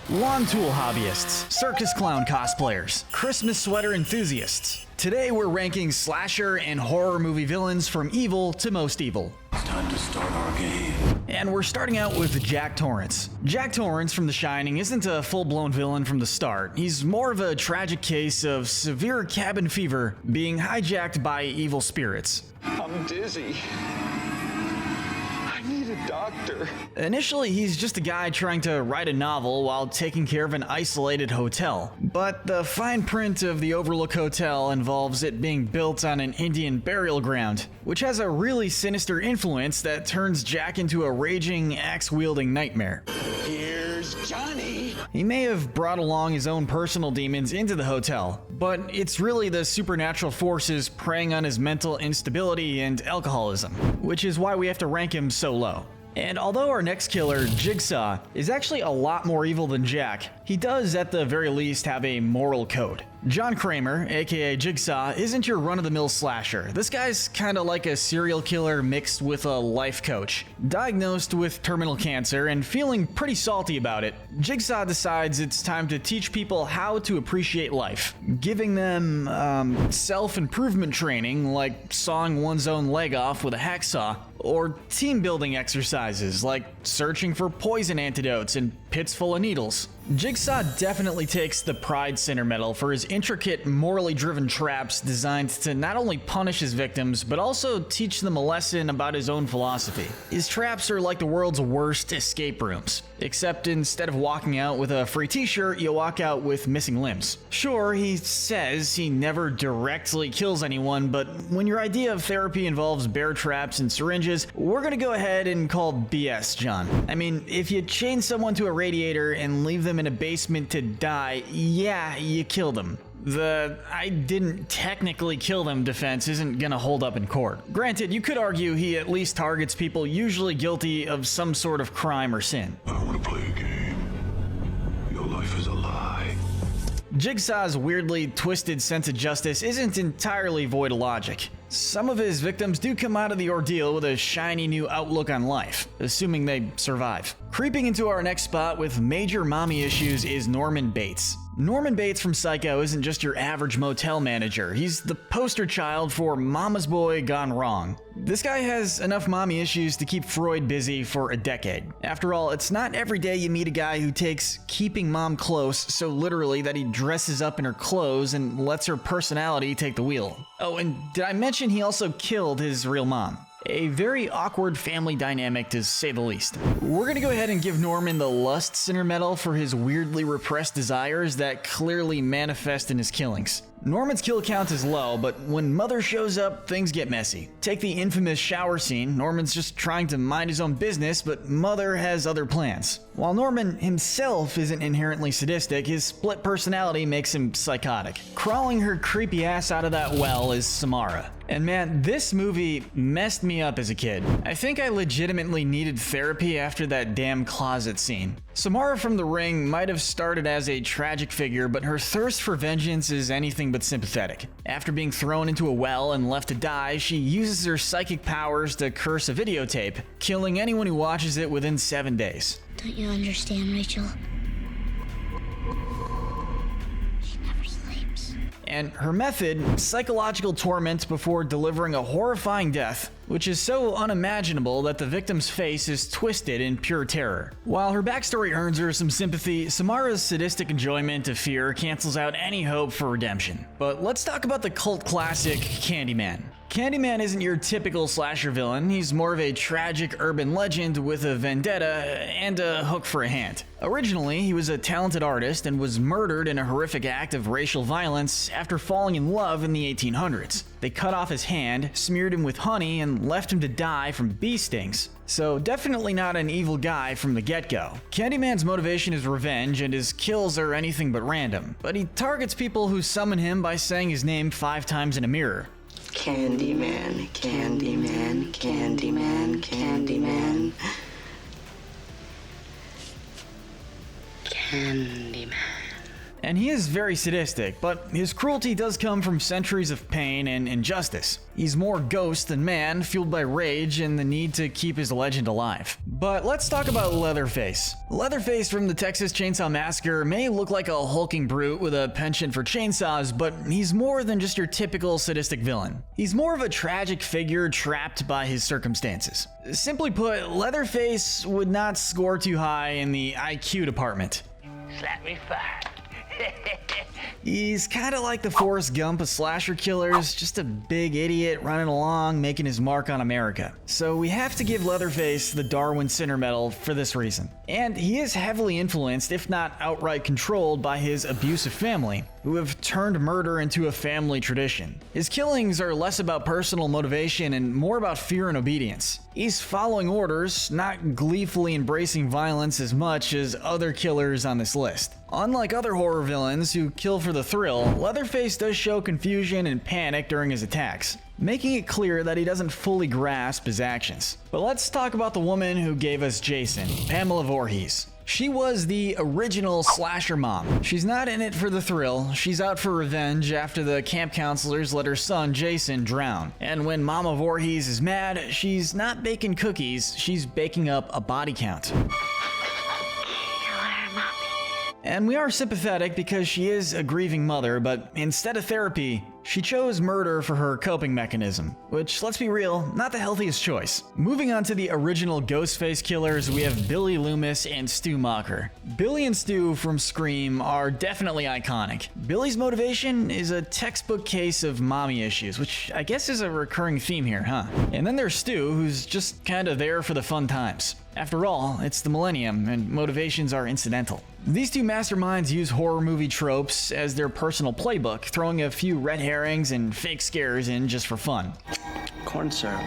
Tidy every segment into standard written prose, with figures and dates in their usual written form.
lawn tool hobbyists, circus clown cosplayers, Christmas sweater enthusiasts. Today we're ranking slasher and horror movie villains from evil to most evil. It's time to start our game. And we're starting out with Jack Torrance. Jack Torrance from The Shining isn't a full-blown villain from the start. He's more of a tragic case of severe cabin fever being hijacked by evil spirits. I'm dizzy. I need a doctor. Initially, he's just a guy trying to write a novel while taking care of an isolated hotel. But the fine print of the Overlook Hotel involves it being built on an Indian burial ground, which has a really sinister influence that turns Jack into a raging, axe-wielding nightmare. Here's Johnny. He may have brought along his own personal demons into the hotel, but it's really the supernatural forces preying on his mental instability and alcoholism, which is why we have to rank him so low. And although our next killer, Jigsaw, is actually a lot more evil than Jack, he does at the very least have a moral code. John Kramer, aka Jigsaw, isn't your run-of-the-mill slasher. This guy's kinda like a serial killer mixed with a life coach. Diagnosed with terminal cancer and feeling pretty salty about it, Jigsaw decides it's time to teach people how to appreciate life, giving them, self-improvement training like sawing one's own leg off with a hacksaw, or team-building exercises like searching for poison antidotes in pits full of needles. Jigsaw definitely takes the Pride Center medal for his intricate, morally driven traps designed to not only punish his victims, but also teach them a lesson about his own philosophy. His traps are like the world's worst escape rooms, except instead of walking out with a free t-shirt, you walk out with missing limbs. Sure, he says he never directly kills anyone, but when your idea of therapy involves bear traps and syringes, we're gonna go ahead and call BS, John. I mean, if you chain someone to a radiator and leave them in a basement to die, yeah, you killed them. The "I didn't technically kill them" defense isn't gonna hold up in court. Granted, you could argue he at least targets people usually guilty of some sort of crime or sin. I want to play a game. Your life is a lie. Jigsaw's weirdly twisted sense of justice isn't entirely void of logic. Some of his victims do come out of the ordeal with a shiny new outlook on life, assuming they survive. Creeping into our next spot with major mommy issues is Norman Bates. Norman Bates from Psycho isn't just your average motel manager, he's the poster child for mama's boy gone wrong. This guy has enough mommy issues to keep Freud busy for a decade. After all, it's not every day you meet a guy who takes keeping mom close so literally that he dresses up in her clothes and lets her personality take the wheel. Oh, and did I mention he also killed his real mom? A very awkward family dynamic, to say the least. We're gonna go ahead and give Norman the Lust Center medal for his weirdly repressed desires that clearly manifest in his killings. Norman's kill count is low, but when Mother shows up, things get messy. Take the infamous shower scene. Norman's just trying to mind his own business, but Mother has other plans. While Norman himself isn't inherently sadistic, his split personality makes him psychotic. Crawling her creepy ass out of that well is Samara. And man, this movie messed me up as a kid. I think I legitimately needed therapy after that damn closet scene. Samara from The Ring might have started as a tragic figure, but her thirst for vengeance is anything but sympathetic. After being thrown into a well and left to die, she uses her psychic powers to curse a videotape, killing anyone who watches it within 7 days. Don't you understand, Rachel? She never sleeps. And her method, psychological torment before delivering a horrifying death, which is so unimaginable that the victim's face is twisted in pure terror. While her backstory earns her some sympathy, Samara's sadistic enjoyment of fear cancels out any hope for redemption. But let's talk about the cult classic Candyman. Candyman isn't your typical slasher villain, he's more of a tragic urban legend with a vendetta and a hook for a hand. Originally, he was a talented artist and was murdered in a horrific act of racial violence after falling in love in the 1800s. They cut off his hand, smeared him with honey, and left him to die from bee stings. So definitely not an evil guy from the get-go. Candyman's motivation is revenge, and his kills are anything but random. But he targets people who summon him by saying his name 5 times in a mirror. Candyman, Candyman, Candyman, Candyman. Candyman. And he is very sadistic, but his cruelty does come from centuries of pain and injustice. He's more ghost than man, fueled by rage and the need to keep his legend alive. But let's talk about Leatherface. Leatherface from the Texas Chainsaw Massacre may look like a hulking brute with a penchant for chainsaws, but he's more than just your typical sadistic villain. He's more of a tragic figure trapped by his circumstances. Simply put, Leatherface would not score too high in the IQ department. Slap me fire. He's kinda like the Forrest Gump of slasher killers, just a big idiot running along making his mark on America. So we have to give Leatherface the Darwin Center Medal for this reason. And he is heavily influenced, if not outright controlled, by his abusive family, who have turned murder into a family tradition. His killings are less about personal motivation and more about fear and obedience. He's following orders, not gleefully embracing violence as much as other killers on this list. Unlike other horror villains who kill for the thrill, Leatherface does show confusion and panic during his attacks, making it clear that he doesn't fully grasp his actions. But let's talk about the woman who gave us Jason, Pamela Voorhees. She was the original slasher mom. She's not in it for the thrill, she's out for revenge after the camp counselors let her son Jason drown. And when Mama Voorhees is mad, she's not baking cookies, she's baking up a body count. And we are sympathetic because she is a grieving mother, but instead of therapy, she chose murder for her coping mechanism, which, let's be real, not the healthiest choice. Moving on to the original Ghostface killers, we have Billy Loomis and Stu Macher. Billy and Stu from Scream are definitely iconic. Billy's motivation is a textbook case of mommy issues, which I guess is a recurring theme here, huh? And then there's Stu, who's just kinda there for the fun times. After all, it's the millennium, and motivations are incidental. These two masterminds use horror movie tropes as their personal playbook, throwing a few red herrings and fake scares in just for fun. Corn syrup.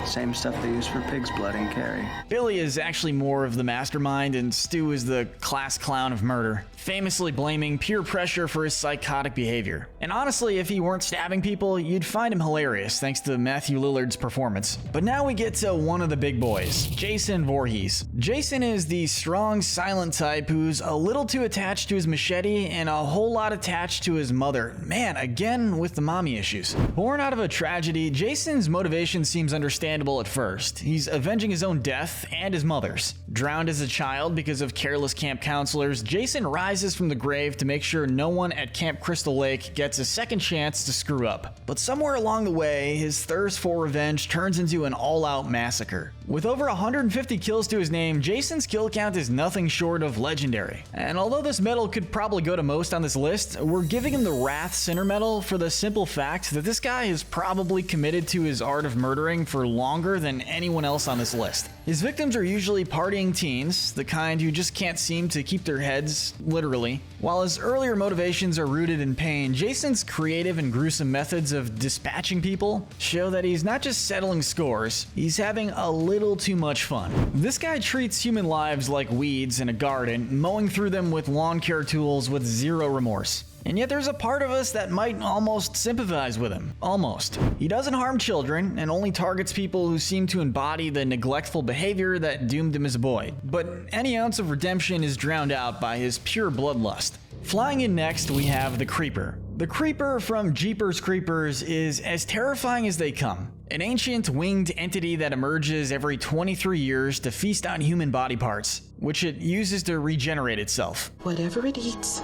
Same stuff they use for pig's blood in Carrie. Billy is actually more of the mastermind, and Stu is the class clown of murder, famously blaming peer pressure for his psychotic behavior. And honestly, if he weren't stabbing people, you'd find him hilarious thanks to Matthew Lillard's performance. But now we get to one of the big boys, Jason Voorhees. Jason is the strong, silent type who's a little too attached to his machete and a whole lot attached to his mother. Man, again with the mommy issues. Born out of a tragedy, Jason's motivation seems understandable at first. He's avenging his own death and his mother's. Drowned as a child because of careless camp counselors, Jason rises from the grave to make sure no one at Camp Crystal Lake gets a second chance to screw up. But somewhere along the way, his thirst for revenge turns into an all-out massacre. With over 150 kills to his name, Jason's kill count is nothing short of legendary. And although this medal could probably go to most on this list, we're giving him the Wrath Sinner medal for the simple fact that this guy is probably committed to his art of murdering for longer than anyone else on this list. His victims are usually partying teens, the kind who just can't seem to keep their heads, literally. While his earlier motivations are rooted in pain, Jason's creative and gruesome methods of dispatching people show that he's not just settling scores, he's having a little too much fun. This guy treats human lives like weeds in a garden, mowing through them with lawn care tools with zero remorse. And yet there's a part of us that might almost sympathize with him. Almost. He doesn't harm children and only targets people who seem to embody the neglectful behavior that doomed him as a boy. But any ounce of redemption is drowned out by his pure bloodlust. Flying in next, we have the Creeper. The Creeper from Jeepers Creepers is as terrifying as they come. An ancient winged entity that emerges every 23 years to feast on human body parts, which it uses to regenerate itself. Whatever it eats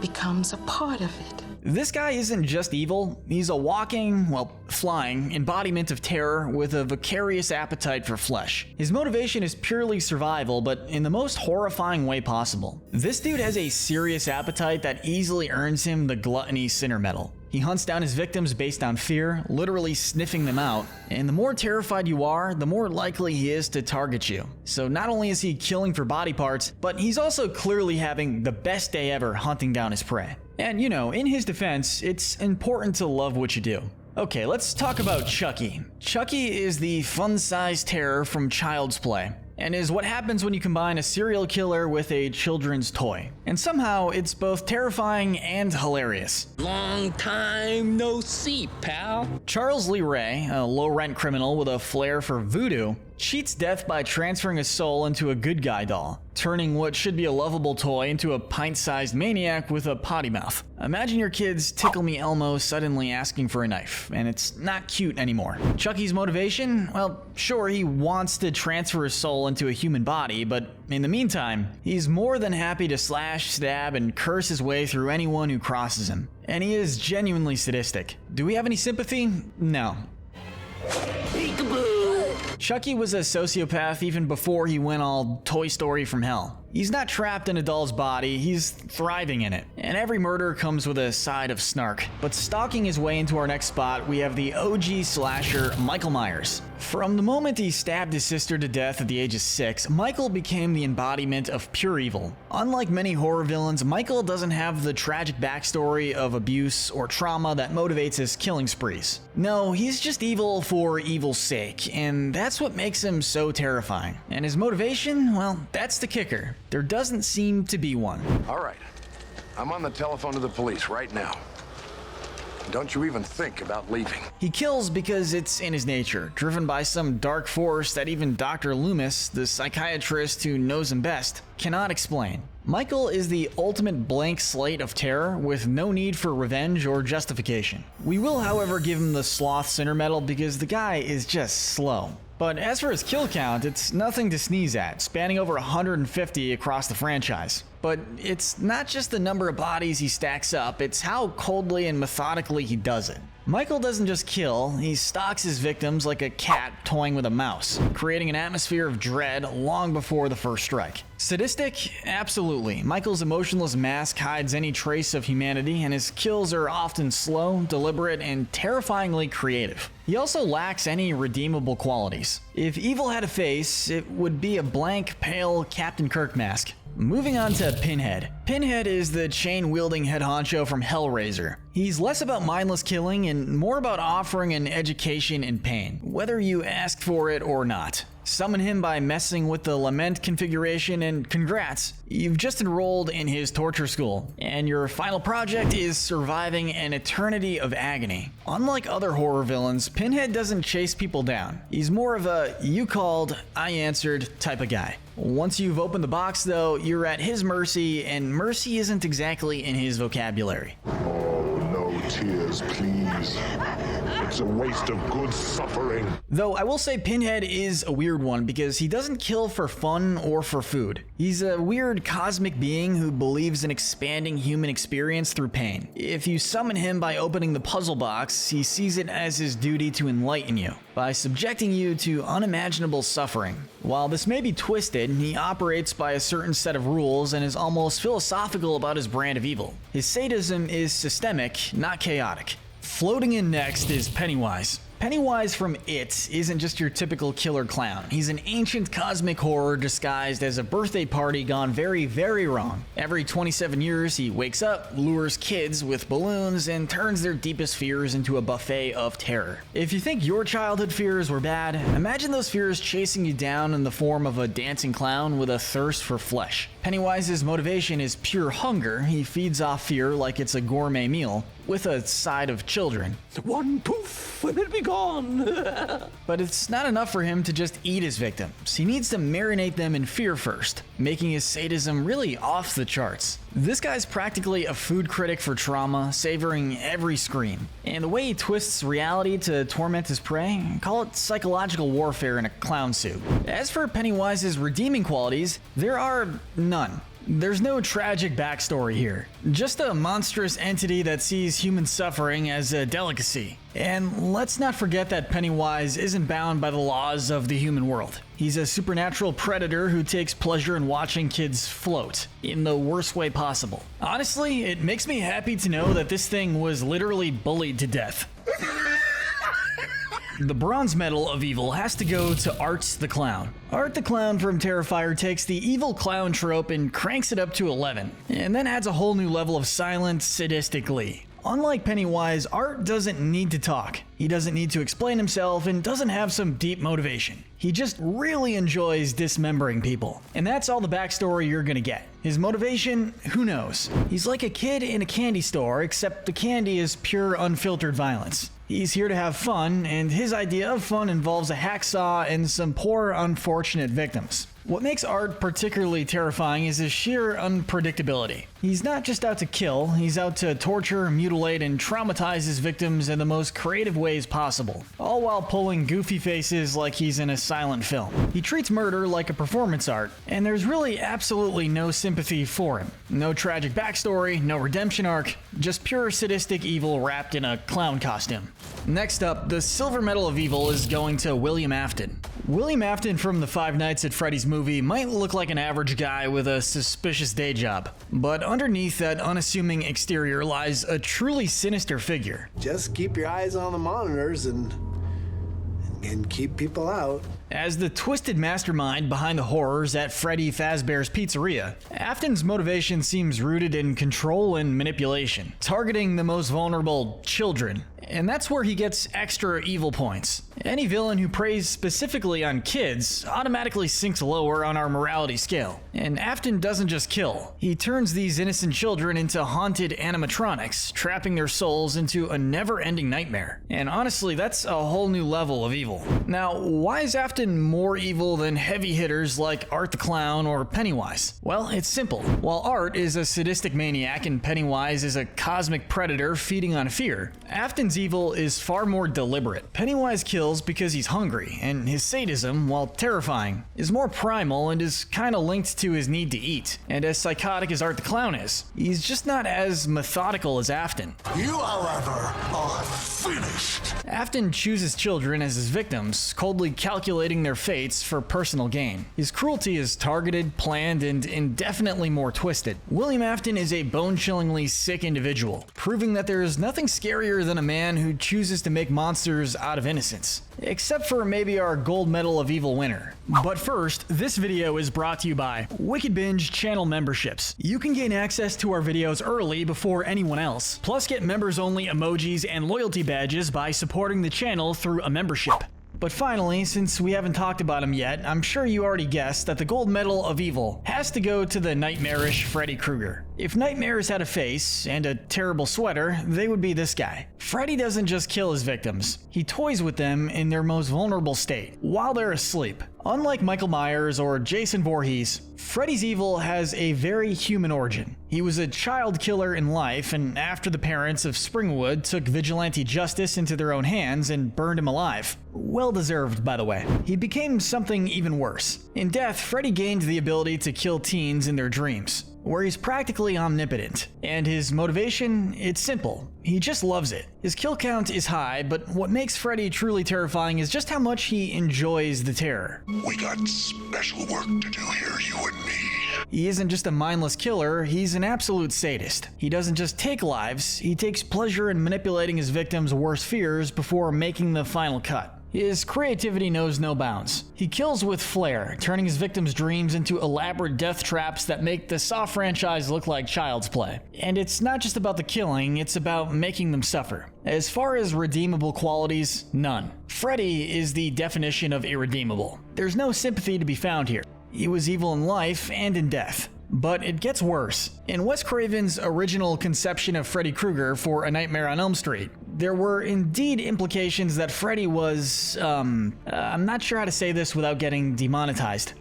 becomes a part of it. This guy isn't just evil, he's a walking, well, flying, embodiment of terror with a vicarious appetite for flesh. His motivation is purely survival, but in the most horrifying way possible. This dude has a serious appetite that easily earns him the Gluttony Sinner medal. He hunts down his victims based on fear, literally sniffing them out, and the more terrified you are, the more likely he is to target you. So not only is he killing for body parts, but he's also clearly having the best day ever hunting down his prey. And you know, in his defense, it's important to love what you do. Okay, let's talk about Chucky. Chucky is the fun-sized terror from Child's Play, and is what happens when you combine a serial killer with a children's toy. And somehow, it's both terrifying and hilarious. Long time no see, pal. Charles Lee Ray, a low-rent criminal with a flair for voodoo, cheats death by transferring a soul into a good guy doll, turning what should be a lovable toy into a pint-sized maniac with a potty mouth. Imagine your kid's Tickle Me Elmo suddenly asking for a knife, and it's not cute anymore. Chucky's motivation? Well, sure, he wants to transfer his soul into a human body, but in the meantime, he's more than happy to slash, stab, and curse his way through anyone who crosses him. And he is genuinely sadistic. Do we have any sympathy? No. Chucky was a sociopath even before he went all Toy Story from hell. He's not trapped in a doll's body, he's thriving in it. And every murder comes with a side of snark. But stalking his way into our next spot, we have the OG slasher, Michael Myers. From the moment he stabbed his sister to death at the age of 6, Michael became the embodiment of pure evil. Unlike many horror villains, Michael doesn't have the tragic backstory of abuse or trauma that motivates his killing sprees. No, he's just evil for evil's sake, and that's what makes him so terrifying. And his motivation? Well, that's the kicker. There doesn't seem to be one. All right. I'm on the telephone to the police right now. Don't you even think about leaving. He kills because it's in his nature, driven by some dark force that even Dr. Loomis, the psychiatrist who knows him best, cannot explain. Michael is the ultimate blank slate of terror with no need for revenge or justification. We will, however, give him the sloth center medal because the guy is just slow. But as for his kill count, it's nothing to sneeze at, spanning over 150 across the franchise. But it's not just the number of bodies he stacks up, it's how coldly and methodically he does it. Michael doesn't just kill, he stalks his victims like a cat toying with a mouse, creating an atmosphere of dread long before the first strike. Sadistic? Absolutely. Michael's emotionless mask hides any trace of humanity, and his kills are often slow, deliberate, and terrifyingly creative. He also lacks any redeemable qualities. If evil had a face, it would be a blank, pale Captain Kirk mask. Moving on to Pinhead. Pinhead is the chain-wielding head honcho from Hellraiser. He's less about mindless killing and more about offering an education in pain, whether you ask for it or not. Summon him by messing with the lament configuration and congrats, you've just enrolled in his torture school, and your final project is surviving an eternity of agony. Unlike other horror villains, Pinhead doesn't chase people down. He's more of a you called, I answered type of guy. Once you've opened the box though, you're at his mercy, and mercy isn't exactly in his vocabulary. Oh, no tears, please. It's a waste of good suffering. Though I will say Pinhead is a weird one because he doesn't kill for fun or for food. He's a weird cosmic being who believes in expanding human experience through pain. If you summon him by opening the puzzle box, he sees it as his duty to enlighten you by subjecting you to unimaginable suffering. While this may be twisted, he operates by a certain set of rules and is almost philosophical about his brand of evil. His sadism is systemic, not chaotic. Floating in next is Pennywise. Pennywise from It isn't just your typical killer clown. He's an ancient cosmic horror disguised as a birthday party gone very, very wrong. Every 27 years, he wakes up, lures kids with balloons, and turns their deepest fears into a buffet of terror. If you think your childhood fears were bad, imagine those fears chasing you down in the form of a dancing clown with a thirst for flesh. Pennywise's motivation is pure hunger. He feeds off fear like it's a gourmet meal, with a side of children. One poof and it'll be gone. But it's not enough for him to just eat his victims. He needs to marinate them in fear first, making his sadism really off the charts. This guy's practically a food critic for trauma, savoring every scream. And the way he twists reality to torment his prey, call it psychological warfare in a clown suit. As for Pennywise's redeeming qualities, there are none. There's no tragic backstory here, just a monstrous entity that sees human suffering as a delicacy. And let's not forget that Pennywise isn't bound by the laws of the human world. He's a supernatural predator who takes pleasure in watching kids float, in the worst way possible. Honestly, it makes me happy to know that this thing was literally bullied to death. The bronze medal of evil has to go to Art the Clown. Art the Clown from Terrifier takes the evil clown trope and cranks it up to 11, and then adds a whole new level of silent, sadistic glee. Unlike Pennywise, Art doesn't need to talk. He doesn't need to explain himself and doesn't have some deep motivation. He just really enjoys dismembering people. And that's all the backstory you're gonna get. His motivation? Who knows? He's like a kid in a candy store, except the candy is pure unfiltered violence. He's here to have fun, and his idea of fun involves a hacksaw and some poor, unfortunate victims. What makes Art particularly terrifying is his sheer unpredictability. He's not just out to kill, he's out to torture, mutilate, and traumatize his victims in the most creative ways possible, all while pulling goofy faces like he's in a silent film. He treats murder like a performance art, and there's really absolutely no sympathy for him. No tragic backstory, no redemption arc, just pure sadistic evil wrapped in a clown costume. Next up, the silver medal of evil is going to William Afton. William Afton from the Five Nights at Freddy's movie might look like an average guy with a suspicious day job, but underneath that unassuming exterior lies a truly sinister figure. Just keep your eyes on the monitors and keep people out. As the twisted mastermind behind the horrors at Freddy Fazbear's Pizzeria, Afton's motivation seems rooted in control and manipulation, targeting the most vulnerable children. And that's where he gets extra evil points. Any villain who preys specifically on kids automatically sinks lower on our morality scale. And Afton doesn't just kill, he turns these innocent children into haunted animatronics, trapping their souls into a never-ending nightmare. And honestly, that's a whole new level of evil. Now, why is Afton more evil than heavy hitters like Art the Clown or Pennywise? Well, it's simple. While Art is a sadistic maniac and Pennywise is a cosmic predator feeding on fear, Afton's evil is far more deliberate. Pennywise kills because he's hungry, and his sadism, while terrifying, is more primal and is kinda linked to his need to eat. And as psychotic as Art the Clown is, he's just not as methodical as Afton. You, however, are finished. Afton chooses children as his victims, coldly calculating their fates for personal gain. His cruelty is targeted, planned, and indefinitely more twisted. William Afton is a bone-chillingly sick individual, proving that there is nothing scarier than a man who chooses to make monsters out of innocence. Except for maybe our gold medal of evil winner. But first, this video is brought to you by Wicked Binge channel memberships. You can gain access to our videos early before anyone else, plus get members-only emojis and loyalty badges by supporting the channel through a membership. But finally, since we haven't talked about him yet, I'm sure you already guessed that the gold medal of evil has to go to the nightmarish Freddy Krueger. If nightmares had a face and a terrible sweater, they would be this guy. Freddy doesn't just kill his victims, he toys with them in their most vulnerable state, while they're asleep. Unlike Michael Myers or Jason Voorhees, Freddy's evil has a very human origin. He was a child killer in life, and after the parents of Springwood took vigilante justice into their own hands and burned him alive. Well deserved, by the way. He became something even worse. In death, Freddy gained the ability to kill teens in their dreams, where he's practically omnipotent. And his motivation? It's simple. He just loves it. His kill count is high, but what makes Freddy truly terrifying is just how much he enjoys the terror. We got special work to do here, you and me. He isn't just a mindless killer, he's an absolute sadist. He doesn't just take lives, he takes pleasure in manipulating his victims' worst fears before making the final cut. His creativity knows no bounds. He kills with flair, turning his victims' dreams into elaborate death traps that make the Saw franchise look like child's play. And it's not just about the killing, it's about making them suffer. As far as redeemable qualities, none. Freddy is the definition of irredeemable. There's no sympathy to be found here. He was evil in life and in death. But it gets worse. In Wes Craven's original conception of Freddy Krueger for A Nightmare on Elm Street, there were indeed implications that Freddy was, I'm not sure how to say this without getting demonetized.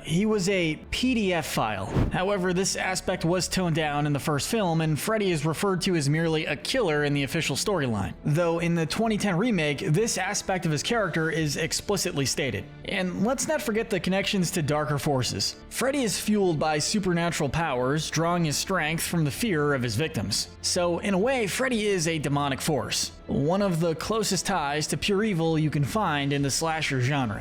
He was a PDF file. However, this aspect was toned down in the first film, and Freddy is referred to as merely a killer in the official storyline. Though in the 2010 remake, this aspect of his character is explicitly stated. And let's not forget the connections to darker forces. Freddy is fueled by supernatural powers, drawing his strength from the fear of his victims. So in a way, Freddy is a demonic force. One of the closest ties to pure evil you can find in the slasher genre.